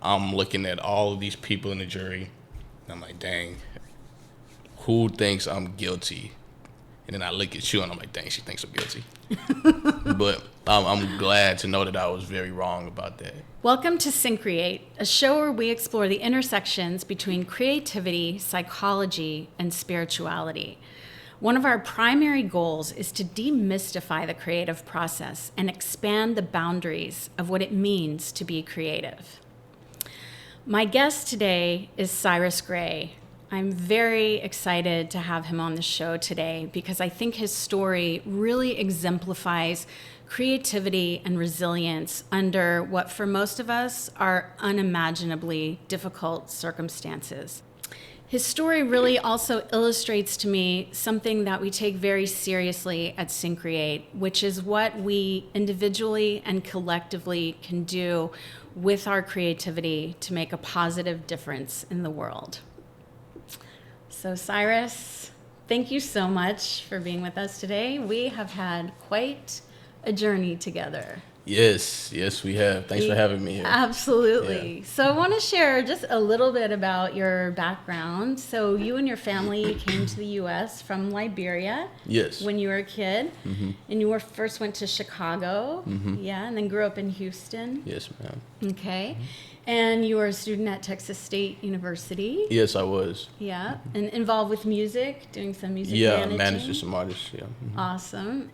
I'm looking at all of these people in the jury, and I'm like, dang, who thinks I'm guilty? And then I look at you, and I'm like, dang, she thinks I'm guilty. But I'm glad to know that I was very wrong about that. Welcome to Syncreate, a show where we explore the intersections between creativity, psychology, and spirituality. One of our primary goals is to demystify the creative process and expand the boundaries of what it means to be creative. My guest today is Cyrus Gray. I'm very excited to have him on the show today because I think his story really exemplifies creativity and resilience under what for most of us are unimaginably difficult circumstances. His story really also illustrates to me something that we take very seriously at Syncreate, which is what we individually and collectively can do with our creativity to make a positive difference in the world. So Cyrus, thank you so much for being with us today. We have had quite a journey together. Yes, we have. Thanks for having me here. Absolutely. Yeah. So I want to share just a little bit about your background. So you and your family came to the U.S. from Liberia. Yes. When you were a kid. Mm-hmm. And you first went to Chicago. Mm-hmm. Yeah, and then grew up in Houston. Yes, ma'am. Okay. Mm-hmm. And you were a student at Texas State University. Yes, I was. Yeah, and involved with music, doing some music managing. Yeah, managing some artists, yeah. Mm-hmm. Awesome.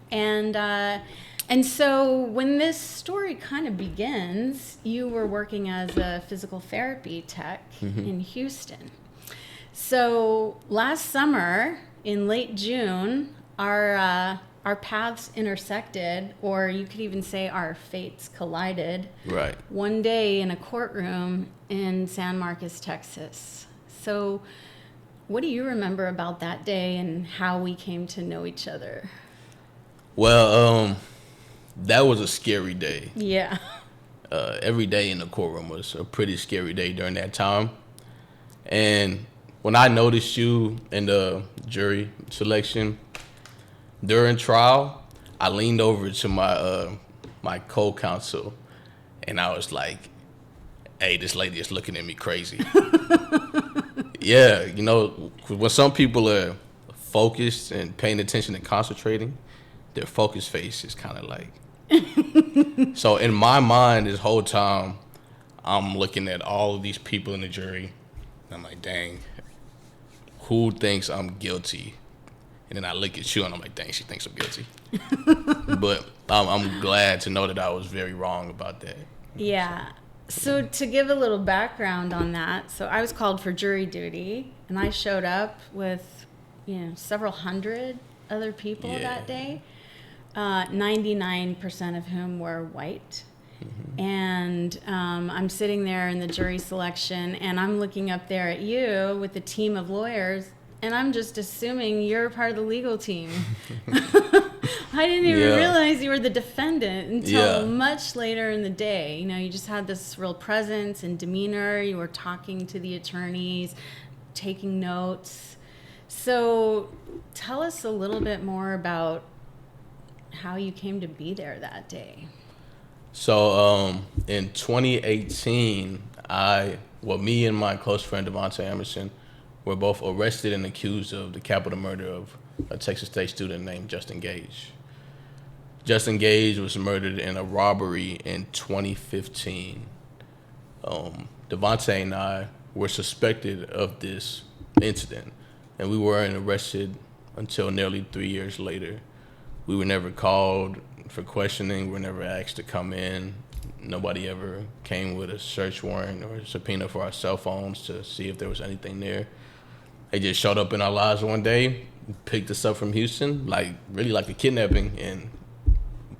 And so when this story kind of begins, you were working as a physical therapy tech in Houston. So last summer, in late June, our paths intersected, or you could even say our fates collided. Right. One day in a courtroom in San Marcos, Texas. So what do you remember about that day and how we came to know each other? Well, that was a scary day. Yeah. Every day in the courtroom was a pretty scary day during that time. And when I noticed you in the jury selection during trial, I leaned over to my co-counsel, and I was like, hey, this lady is looking at me crazy. Yeah, you know, when some people are focused and paying attention and concentrating, their focused face is kind of like... So in my mind, this whole time, I'm looking at all of these people in the jury, and I'm like, dang, who thinks I'm guilty? And then I look at you, and I'm like, dang, she thinks I'm guilty. But I'm glad to know that I was very wrong about that. Yeah. So to give a little background on that, so I was called for jury duty, and I showed up with, several hundred other people that day. 99% of whom were white. Mm-hmm. And I'm sitting there in the jury selection, and I'm looking up there at you with a team of lawyers, and I'm just assuming you're part of the legal team. I didn't even realize you were the defendant until much later in the day. You just had this real presence and demeanor. You were talking to the attorneys, taking notes. So tell us a little bit more about how you came to be there that day. So in 2018, me and my close friend Devontae Emerson were both arrested and accused of the capital murder of a Texas State student named Justin Gage. Justin Gage was murdered in a robbery in 2015. Devontae and I were suspected of this incident, and we weren't arrested until nearly 3 years later. We were never called for questioning. We were never asked to come in. Nobody ever came with a search warrant or a subpoena for our cell phones to see if there was anything there. They just showed up in our lives one day, picked us up from Houston, really like a kidnapping, and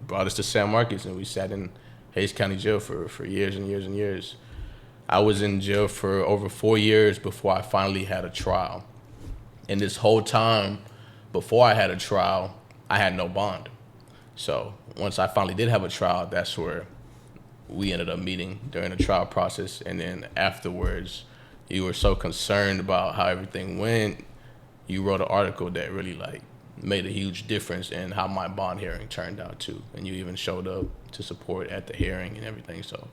brought us to San Marcos, and we sat in Hayes County Jail for years and years and years. I was in jail for over 4 years before I finally had a trial. And this whole time, before I had a trial, I had no bond. So once I finally did have a trial, that's where we ended up meeting during the trial process. And then afterwards, you were so concerned about how everything went, you wrote an article that really made a huge difference in how my bond hearing turned out too. And you even showed up to support at the hearing and everything. So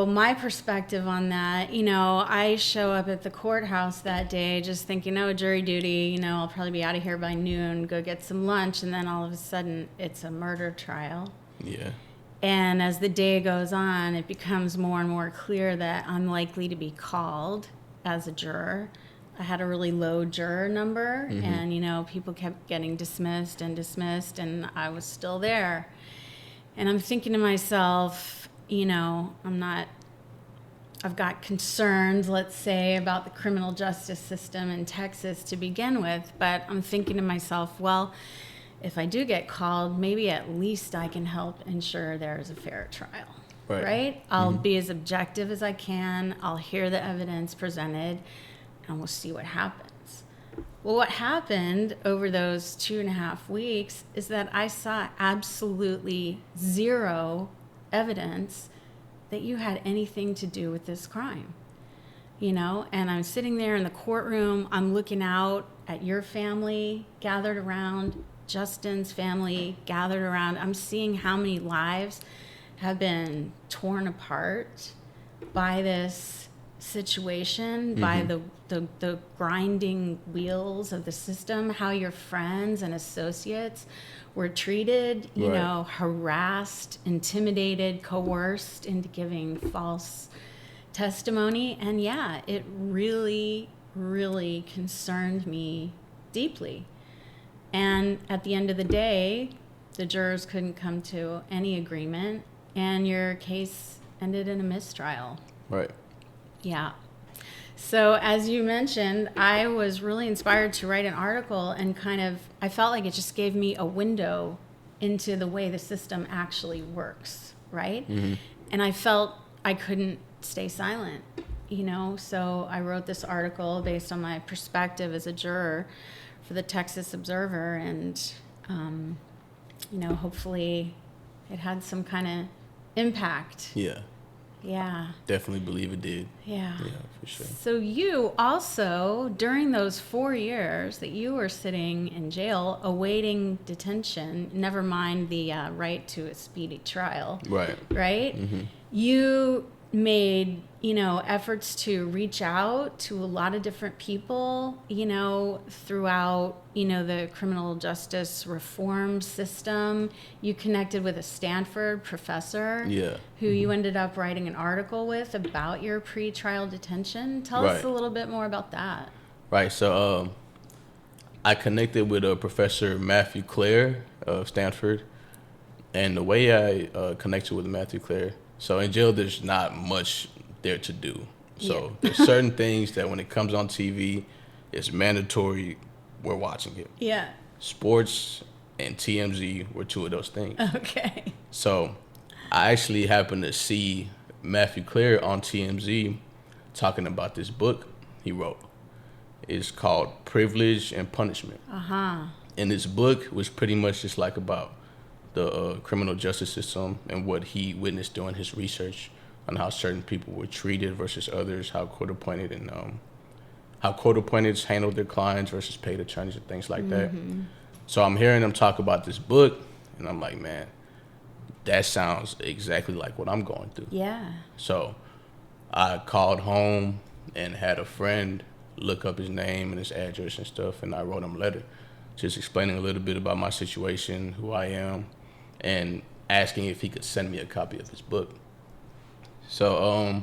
my perspective on that, I show up at the courthouse that day just thinking, oh, jury duty, I'll probably be out of here by noon, go get some lunch. And then all of a sudden it's a murder trial. Yeah. And as the day goes on, it becomes more and more clear that I'm likely to be called as a juror. I had a really low juror number, and, people kept getting dismissed, and I was still there. And I'm thinking to myself, I've got concerns, let's say, about the criminal justice system in Texas to begin with, but I'm thinking to myself, well, if I do get called, maybe at least I can help ensure there's a fair trial, right? I'll be as objective as I can. I'll hear the evidence presented, and we'll see what happens. Well, what happened over those 2.5 weeks is that I saw absolutely zero evidence that you had anything to do with this crime, and I'm sitting there in the courtroom, I'm looking out at your family gathered around, Justin's family gathered around. I'm seeing how many lives have been torn apart by this situation, by the grinding wheels of the system, how your friends and associates were treated, harassed, intimidated, coerced into giving false testimony. And yeah, it really, really concerned me deeply. And at the end of the day, the jurors couldn't come to any agreement, and your case ended in a mistrial. Right. Yeah. So as you mentioned, I was really inspired to write an article, and I felt like it just gave me a window into the way the system actually works, right? And I felt I couldn't stay silent, so I wrote this article based on my perspective as a juror for the Texas Observer, and hopefully it had some kind of impact. Yeah. Definitely believe it did. Yeah, for sure. So you also, during those 4 years that you were sitting in jail awaiting detention, never mind the right to a speedy trial, right? You made efforts to reach out to a lot of different people throughout the criminal justice reform system. You connected with a Stanford professor who you ended up writing an article with about your pre-trial detention. Tell us a little bit more about that. Right. So I connected with a Professor Matthew Clare of Stanford, and the way I connected with Matthew Clare, so in jail there's not much there to do. So there's certain things that when it comes on TV, it's mandatory we're watching it. Yeah. Sports and TMZ were two of those things. Okay. So I actually happened to see Matthew Clare on TMZ talking about this book he wrote. It's called Privilege and Punishment. And this book was pretty much just like about the criminal justice system and what he witnessed doing his research on how certain people were treated versus others, how court-appointed and how court-appointeds handled their clients versus paid attorneys and things like that. So I'm hearing him talk about this book, and I'm like, man, that sounds exactly like what I'm going through. Yeah. So I called home and had a friend look up his name and his address and stuff, and I wrote him a letter just explaining a little bit about my situation, who I am, and asking if he could send me a copy of his book. So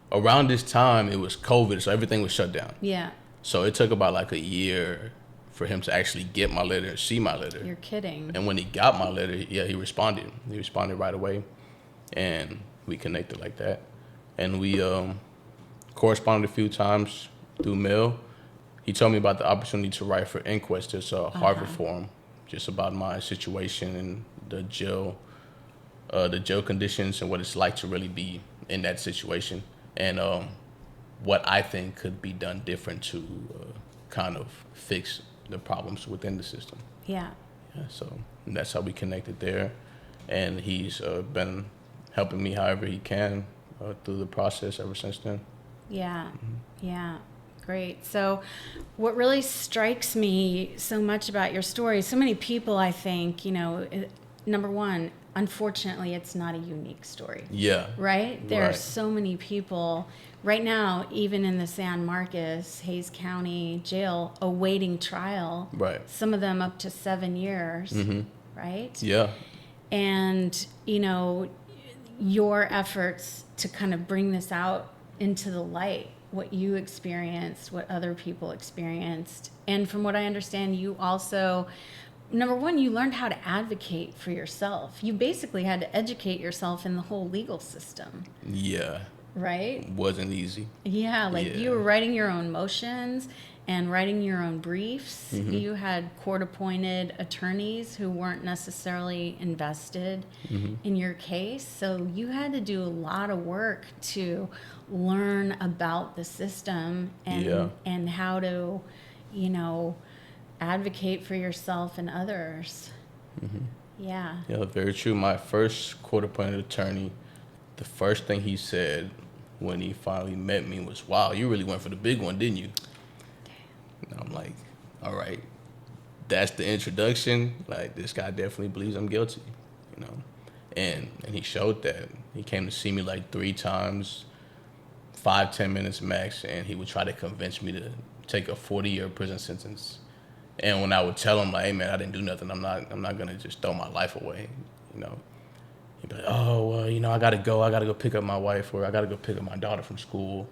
around this time, it was COVID, so everything was shut down. Yeah. So it took about like a year for him to actually get my letter and see my letter. You're kidding. And when he got my letter, he responded. He responded right away, and we connected like that. And we corresponded a few times through mail. He told me about the opportunity to write for Inquest, it's a Harvard forum, just about my situation and the jail conditions and what it's like to really be in that situation, and what I think could be done different to kind of fix the problems within the system. Yeah. So that's how we connected there, and he's been helping me however he can through the process ever since then. Yeah. Yeah. Great. So what really strikes me so much about your story, so many people, I think, number one, unfortunately, it's not a unique story. Yeah. Right? There are Right. so many people right now, even in the San Marcos, Hays County jail, awaiting trial. Right. Some of them up to 7 years. Right? Yeah. And, your efforts to kind of bring this out into the light, what you experienced, what other people experienced. And from what I understand, you also, number one, you learned how to advocate for yourself. You basically had to educate yourself in the whole legal system, Yeah. right? Wasn't easy. Yeah, like Yeah. you were writing your own motions and writing your own briefs. You had court-appointed attorneys who weren't necessarily invested in your case. So you had to do a lot of work to learn about the system and Yeah. and how to, advocate for yourself and others. Yeah. Yeah, very true. My first court-appointed attorney, the first thing he said when he finally met me was, "Wow, you really went for the big one, didn't you?" And I'm like, "All right, that's the introduction. Like, this guy definitely believes I'm guilty, And he showed that. He came to see me like 3 times, 5-10 minutes max, and he would try to convince me to take a 40-year prison sentence. And when I would tell him, like, "Hey man, I didn't do nothing. I'm not gonna just throw my life away," He'd be like, "Oh, well, I gotta go. I gotta go pick up my wife, or I gotta go pick up my daughter from school."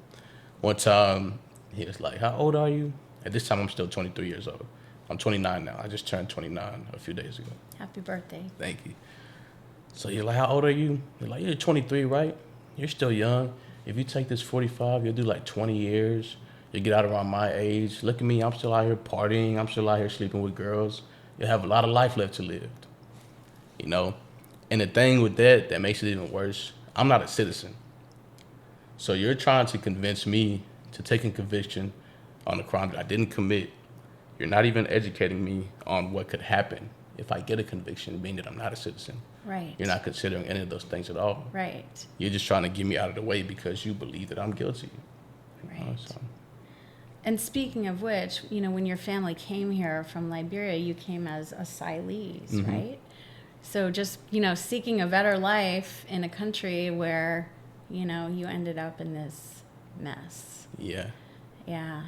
One time, he was like, "How old are you?" At this time, I'm still 23 years old. I'm 29 now. I just turned 29 a few days ago. Happy birthday. Thank you. So you're like, "How old are you?" You're like, "You're 23, right? You're still young. If you take this 45, you'll do like 20 years. You'll get out around my age. Look at me. I'm still out here partying. I'm still out here sleeping with girls. You'll have a lot of life left to live." And the thing with that makes it even worse, I'm not a citizen. So you're trying to convince me to take a conviction on a crime that I didn't commit. You're not even educating me on what could happen if I get a conviction, being that I'm not a citizen. Right. You're not considering any of those things at all. Right. You're just trying to get me out of the way because you believe that I'm guilty. Right. So, And speaking of which, when your family came here from Liberia, you came as asylees, right? So just, seeking a better life in a country where, you ended up in this mess. yeah. Yeah.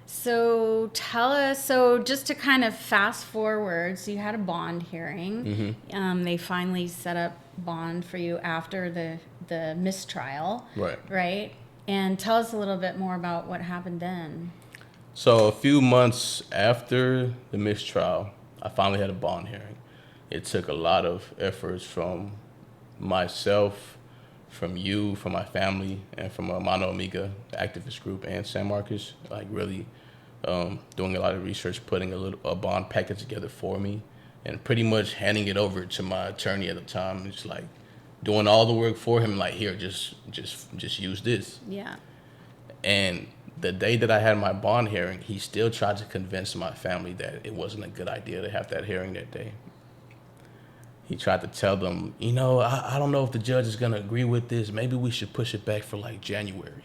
So tell us, so just to kind of fast forward, so you had a bond hearing. They finally set up bond for you after the mistrial. Right. Right? And tell us a little bit more about what happened then. So a few months after the mistrial, I finally had a bond hearing. It took a lot of efforts from myself, from you, from my family, and from Mano Amiga, the activist group, and San Marcos, like really doing a lot of research, putting a bond package together for me, and pretty much handing it over to my attorney at the time, just like doing all the work for him, like, "Here, just use this." Yeah. And the day that I had my bond hearing, he still tried to convince my family that it wasn't a good idea to have that hearing that day. He tried to tell them, I don't know if the judge is going to agree with this. Maybe we should push it back for like January.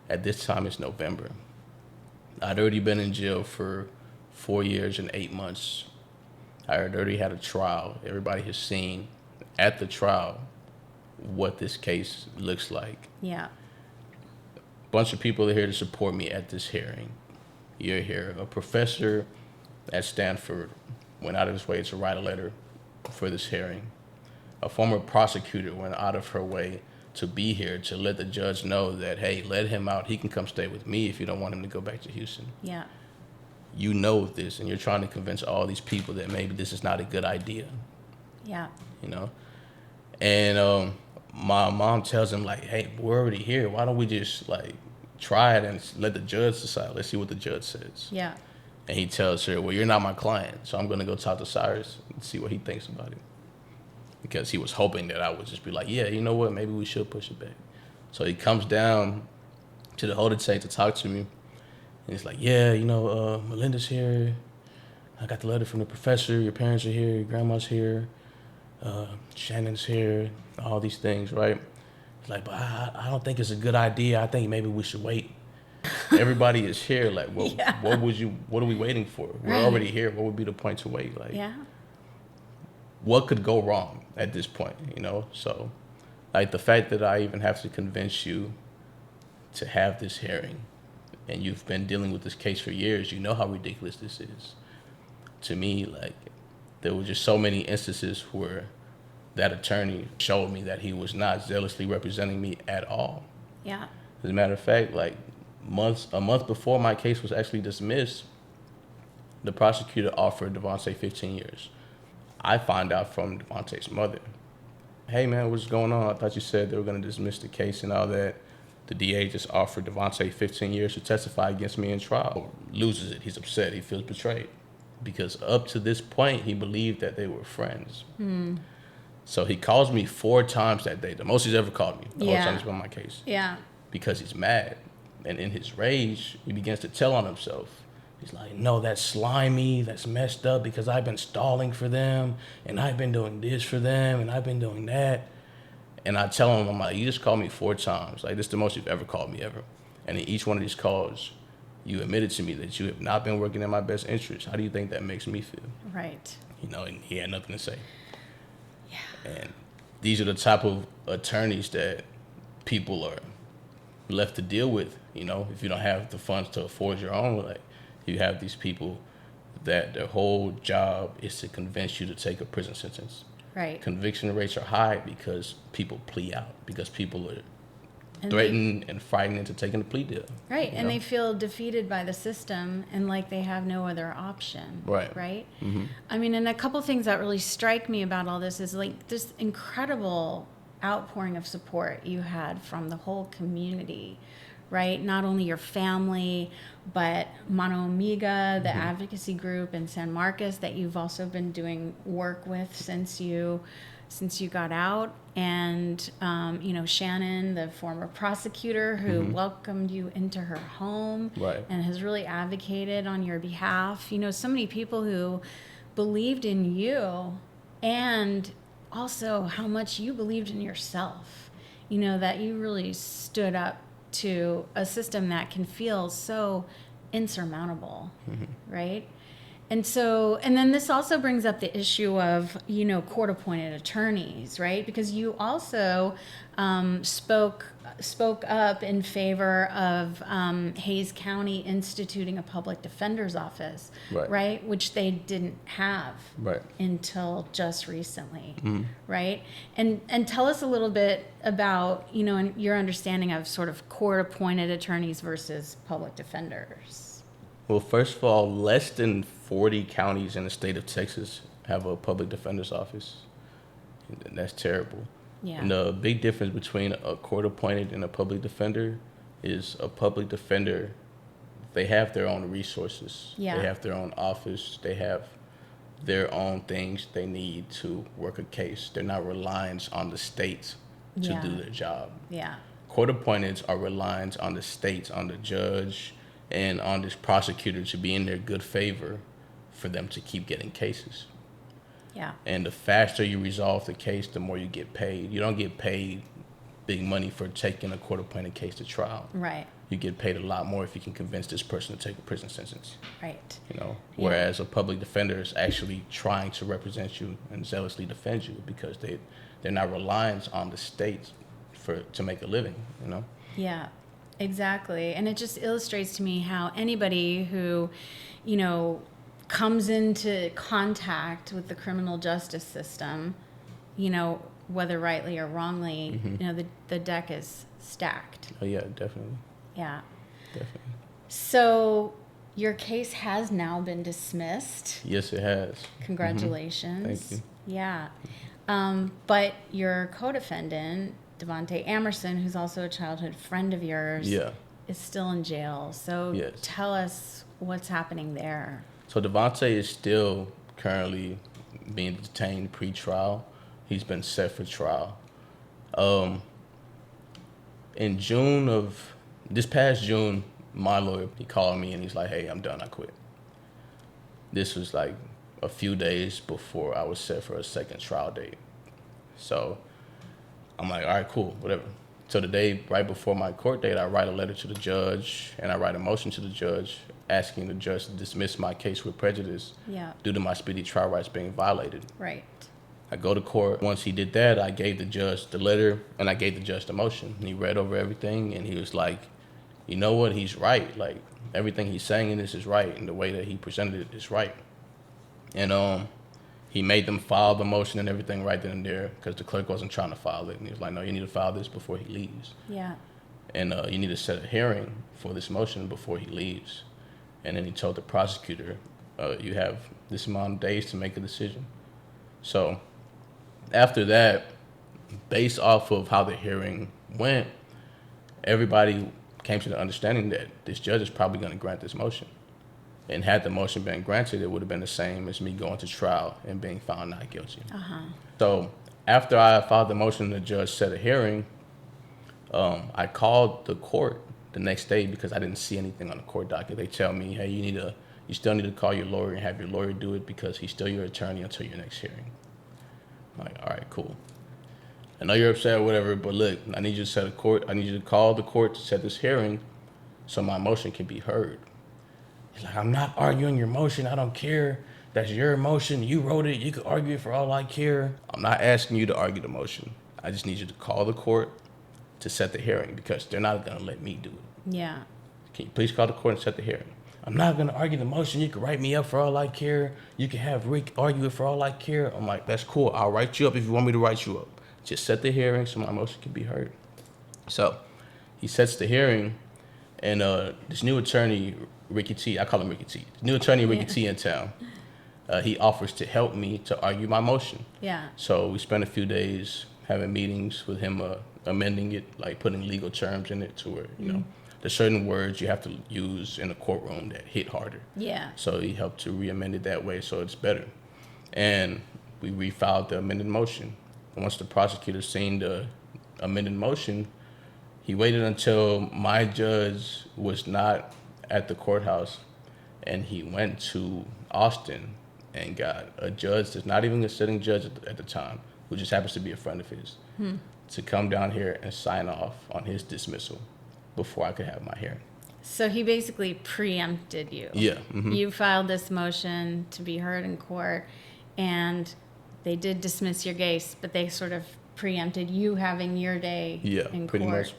At this time, it's November. I'd already been in jail for 4 years and 8 months. I had already had a trial. Everybody has seen at the trial what this case looks like. Yeah. Bunch of people are here to support me at this hearing. You're here. A professor at Stanford went out of his way to write a letter for this hearing. A former prosecutor went out of her way to be here to let the judge know that, hey, let him out. He can come stay with me if you don't want him to go back to Houston. Yeah. You know this, and you're trying to convince all these people that maybe this is not a good idea. Yeah. And my mom tells him, like, "Hey, we're already here. Why don't we just like try it and let the judge decide? Let's see what the judge says." Yeah. And he tells her, "Well, you're not my client, so I'm going to go talk to Cyrus and see what he thinks about it." Because he was hoping that I would just be like, "Yeah, you know what? Maybe we should push it back." So he comes down to the Holy Tank to talk to me. And he's like, "Yeah, Melinda's here. I got the letter from the professor. Your parents are here. Your grandma's here. Shannon's here. All these things, right?" He's like, "But I don't think it's a good idea. I think maybe we should wait." everybody is here. Like, Yeah. what are we waiting for? We're Right. already here. What would be the point to wait? Like, Yeah. what could go wrong at this point, you know? So, like, the fact that I even have to convince you to have this hearing, and you've been dealing with this case for years, you know how ridiculous this is. To me, like, there were just so many instances where that attorney showed me that he was not zealously representing me at all. Yeah. As a matter of fact, like, a month before my case was actually dismissed, the prosecutor offered Devontae 15 years. I find out from Devontae's mother, hey man, what's going on? I thought you said they were going to dismiss the case and all that. The DA just offered Devontae 15 years to testify against me in trial. Loses it. He's upset. He feels betrayed. Because up to this point, he believed that they were friends. So he calls me 4 times that day, the most he's ever called me, the whole time he's been on my case. Yeah. Because he's mad. And in his rage, he begins to tell on himself. He's like, no, that's slimy, that's messed up because I've been stalling for them, and I've been doing this for them, and I've been doing that. And I tell him, I'm like, you just called me 4 times. Like, this is the most you've ever called me ever. And in each one of these calls, you admitted to me that you have not been working in my best interest. How do you think that makes me feel? Right. You know, and he had nothing to say. Yeah. And these are the type of attorneys that people are left to deal with. You know, if you don't have the funds to afford your own, like, you have these people that their whole job is to convince you to take a prison sentence. Right. Conviction rates are high because people plea out, because people are And threatened and frightened into taking a plea deal. Right, you and know? they feel defeated by the system and like they have no other option. Right. Right? Mm-hmm. I mean, and a couple things that really strike me about all this is like this incredible outpouring of support you had from the whole community, right? Not only your family, but Mano Amiga, the advocacy group in San Marcos that you've also been doing work with since you got out, and you know, Shannon, the former prosecutor who welcomed you into her home, Right. and has really advocated on your behalf. You know, so many people who believed in you, and also how much you believed in yourself. You know, that you really stood up to a system that can feel so insurmountable, right? And so, and then this also brings up the issue of, you know, court-appointed attorneys, right? Because you also spoke up in favor of Hayes County instituting a public defender's office, Right. Which they didn't have Right. until just recently, right? And tell us a little bit about, you know, your understanding of sort of court-appointed attorneys versus public defenders. Well, first of all, less than 40 counties in the state of Texas have a public defender's office. And that's terrible. Yeah. And the big difference between a court-appointed and a public defender is a public defender, they have their own resources. Yeah. They have their own office. They have their own things they need to work a case. They're not reliant on the state to Yeah. do their job. Yeah. Court-appointeds are reliant on the state, on the judge, and on this prosecutor to be in their good favor for them to keep getting cases. Yeah. And the faster you resolve the case, the more you get paid. You don't get paid big money for taking a court-appointed case to trial. Right. You get paid a lot more if you can convince this person to take a prison sentence. Right. You know, Yeah. whereas a public defender is actually trying to represent you and zealously defend you because they're not reliant on the state to make a living. You know. Yeah, exactly. And it just illustrates to me how anybody who, you know, comes into contact with the criminal justice system, you know, whether rightly or wrongly, you know, the deck is stacked. Oh yeah, definitely, Yeah. definitely. So your case has now been dismissed. Yes, it has. Congratulations. Thank you. Yeah. But your co-defendant, Devontae Amerson, who's also a childhood friend of yours, Yeah. is still in jail. So Yes. tell us what's happening there. So Devontae is still currently being detained pre-trial. He's been set for trial. In June of this past June, my lawyer, he called me and he's like, "Hey, I'm done. I quit." This was like a few days before I was set for a second trial date. So I'm like, all right, cool, whatever. So the day right before my court date, I write a letter to the judge and I write a motion to the judge asking the judge to dismiss my case with prejudice due to my speedy trial rights being violated. Right. I go to court. Once he did that, I gave the judge the letter and I gave the judge the motion. And he read over everything and he was like, you know what, he's right. Like, everything he's saying in this is right and the way that he presented it is right. And he made them file the motion and everything right then and there because the clerk wasn't trying to file it. And he was like, no, you need to file this before he leaves. Yeah. And you need to set a hearing for this motion before he leaves. And then he told the prosecutor, you have this amount of days to make a decision. So after that, based off of how the hearing went, everybody came to the understanding that this judge is probably going to grant this motion. And had the motion been granted, it would have been the same as me going to trial and being found not guilty. So after I filed the motion, the judge set a hearing. I called the court the next day because I didn't see anything on the court docket. They tell me, hey, you still need to call your lawyer and have your lawyer do it because he's still your attorney until your next hearing. I'm like, all right, cool. I know you're upset or whatever, but look, I need you to call the court to set this hearing so my motion can be heard. He's like, I'm not arguing your motion. I don't care. That's your motion. You wrote it. You could argue it for all I care. I'm not asking you to argue the motion. I just need you to call the court to set the hearing because they're not going to let me do it. Yeah. Can you please call the court and set the hearing? I'm not going to argue the motion. You can write me up for all I care. You can have Rick argue it for all I care. I'm like, that's cool. I'll write you up if you want me to write you up. Just set the hearing so my motion can be heard. So he sets the hearing, and this new attorney, Ricky T, I call him Ricky T. The new attorney, Ricky T, in town, he offers to help me to argue my motion. Yeah. So we spent a few days having meetings with him, amending it, like putting legal terms in it to where, you know, there's certain words you have to use in a courtroom that hit harder. Yeah. So he helped to re-amend it that way so it's better. And we refiled the amended motion. And once the prosecutor seen the amended motion, he waited until my judge was not at the courthouse, and he went to Austin and got a judge that's not even a sitting judge at the time, who just happens to be a friend of his, to come down here and sign off on his dismissal before I could have my hearing. So he basically preempted you. Yeah. Mm-hmm. You filed this motion to be heard in court, and they did dismiss your case, but they sort of preempted you having your day in court. Pretty much.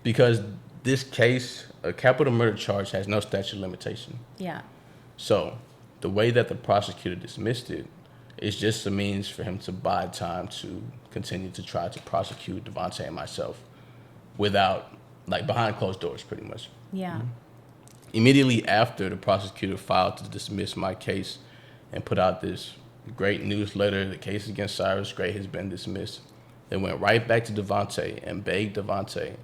Because this case, a capital murder charge, has no statute of limitation. Yeah. So the way that the prosecutor dismissed it is just a means for him to buy time to continue to try to prosecute Devontae and myself without, like, behind closed doors, pretty much. Yeah. Immediately after the prosecutor filed to dismiss my case and put out this great newsletter, the case against Cyrus Gray has been dismissed, they went right back to Devontae and begged Devontae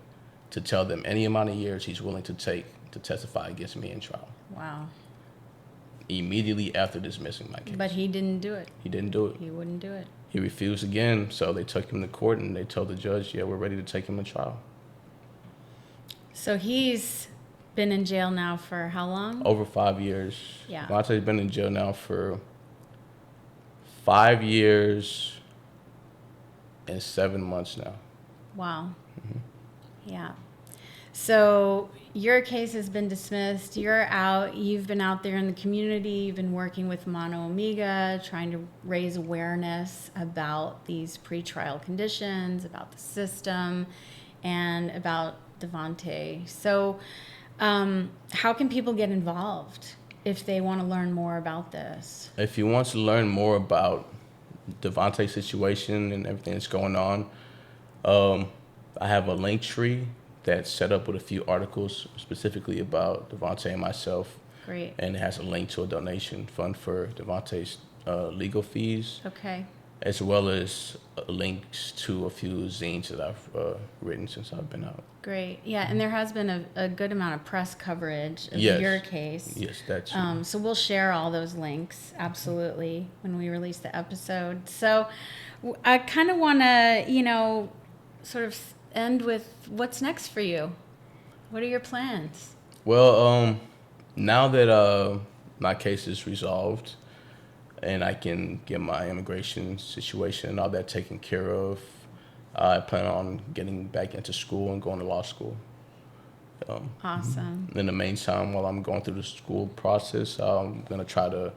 to tell them any amount of years he's willing to take to testify against me in trial. Wow. Immediately after dismissing my case. But he didn't do it. He didn't do it. He wouldn't do it. He refused again, so they took him to court and they told the judge, yeah, we're ready to take him to trial. So he's been in jail now for how long? Over 5 years. Yeah. Devontae's been in jail now for 5 years and 7 months now. Wow. Yeah. So your case has been dismissed. You're out. You've been out there in the community. You've been working with Mono Omega, trying to raise awareness about these pretrial conditions, about the system, and about Devontae. So how can people get involved if they want to learn more about this? If you want to learn more about Devontae's situation and everything that's going on, I have a link tree that's set up with a few articles specifically about Devontae and myself. Great. And it has a link to a donation fund for Devontae's legal fees. Okay. As well as links to a few zines that I've written since I've been out. Great. Yeah, and there has been a good amount of press coverage of Yes. your case. Yes, that's so we'll share all those links, absolutely, when we release the episode. So I kind of want to, sort of end with what's next for you. What are your plans? Well, now that my case is resolved and I can get my immigration situation and all that taken care of, I plan on getting back into school and going to law school. Awesome. In the meantime, while I'm going through the school process, I'm going to try to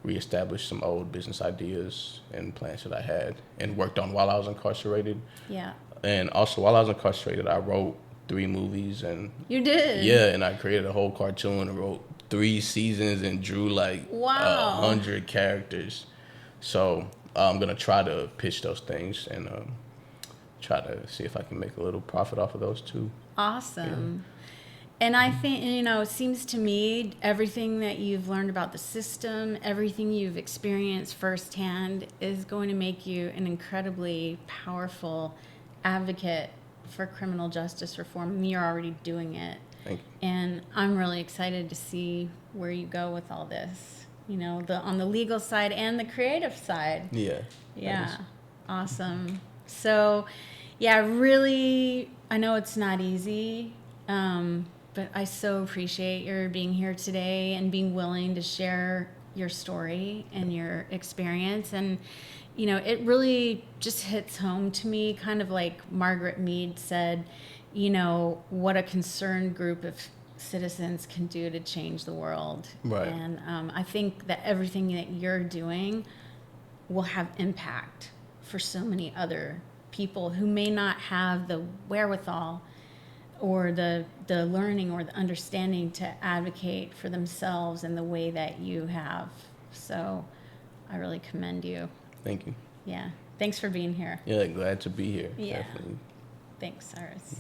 reestablish some old business ideas and plans that I had and worked on while I was incarcerated. Yeah. And also, while I was incarcerated, I wrote 3 movies. And You did? yeah, and I created a whole cartoon and wrote 3 seasons and drew like Wow. 100 characters. So I'm going to try to pitch those things and try to see if I can make a little profit off of those too. Awesome. And I think, it seems to me everything that you've learned about the system, everything you've experienced firsthand is going to make you an incredibly powerful advocate for criminal justice reform. And you're already doing it. Thank you. And I'm really excited to see where you go with all this, on the legal side and the creative side. Yeah. Yeah. Awesome. So, yeah, really, I know it's not easy, but I so appreciate your being here today and being willing to share your story and your experience. And, it really just hits home to me, kind of like Margaret Mead said, what a concerned group of citizens can do to change the world. Right. And I think that everything that you're doing will have impact for so many other people who may not have the wherewithal or the learning or the understanding to advocate for themselves in the way that you have. So I really commend you. Thank you. Yeah. Thanks for being here. Yeah, glad to be here. Yeah. Definitely. Thanks, Cyrus.